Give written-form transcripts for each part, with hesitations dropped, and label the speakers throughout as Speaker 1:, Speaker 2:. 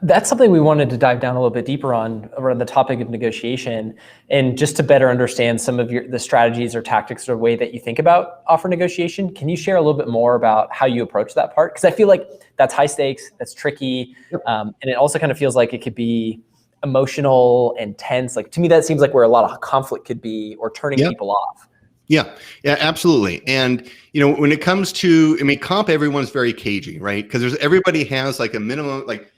Speaker 1: That's something we wanted to dive down a little bit deeper on around the topic of negotiation, and just to better understand some of the strategies or tactics or way that you think about offer negotiation. Can you share a little bit more about how you approach that part? Because I feel like that's high stakes, that's tricky,
Speaker 2: Yep.
Speaker 1: And it also kind of feels like it could be emotional and tense. Like to me, that seems like where a lot of conflict could be, or turning
Speaker 2: Yep.
Speaker 1: people off.
Speaker 2: Yeah, absolutely. And, when it comes to, comp, everyone's very cagey, right? Because everybody has like a minimum, like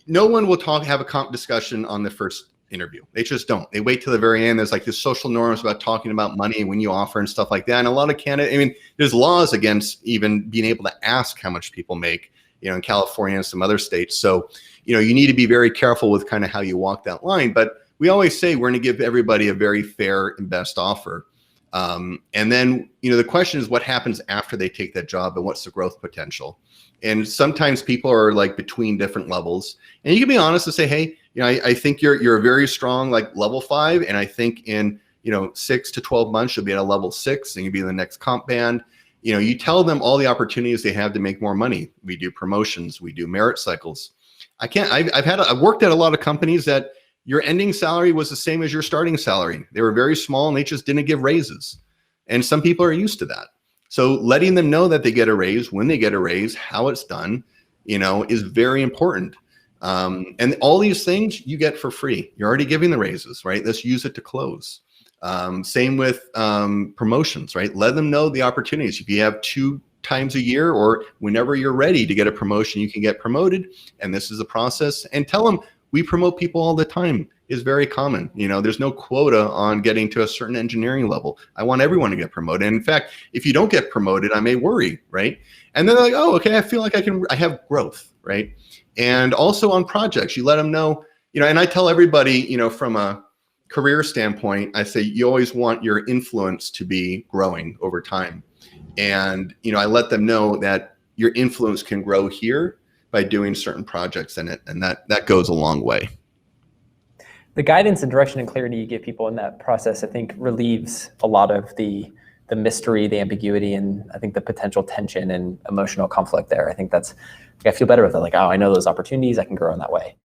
Speaker 2: no one will have a comp discussion on the first interview. They just don't. They wait till the very end. There's like this social norms about talking about money when you offer and stuff like that. And a lot of candidates, there's laws against even being able to ask how much people make, in California and some other states. So, you need to be very careful with kind of how you walk that line. But we always say we're going to give everybody a very fair and best offer. And then, the question is what happens after they take that job and what's the growth potential? And sometimes people are like between different levels, and you can be honest and say, hey, I think you're a very strong, like level 5. And I think in, 6 to 12 months, you'll be at a level 6 and you'll be in the next comp band. You tell them all the opportunities they have to make more money. We do promotions, we do merit cycles. I've worked at a lot of companies that your ending salary was the same as your starting salary. They were very small and they just didn't give raises. And some people are used to that. So letting them know that they get a raise, when they get a raise, how it's done, is very important. And all these things you get for free. You're already giving the raises, right? Let's use it to close. Same with promotions, right? Let them know the opportunities. If you have 2 times a year or whenever you're ready to get a promotion, you can get promoted. And this is the process. And tell them, we promote people all the time. Is very common. There's no quota on getting to a certain engineering level. I want everyone to get promoted. And in fact, if you don't get promoted, I may worry, right? And then they're like, oh, okay, I feel like I have growth, right? And also on projects, you let them know, and I tell everybody, from a career standpoint, I say, you always want your influence to be growing over time. And, I let them know that your influence can grow here by doing certain projects in it. And that goes a long way.
Speaker 1: The guidance and direction and clarity you give people in that process, I think, relieves a lot of the mystery, the ambiguity, and I think the potential tension and emotional conflict there. I think I feel better with it. Like, oh, I know those opportunities, I can grow in that way.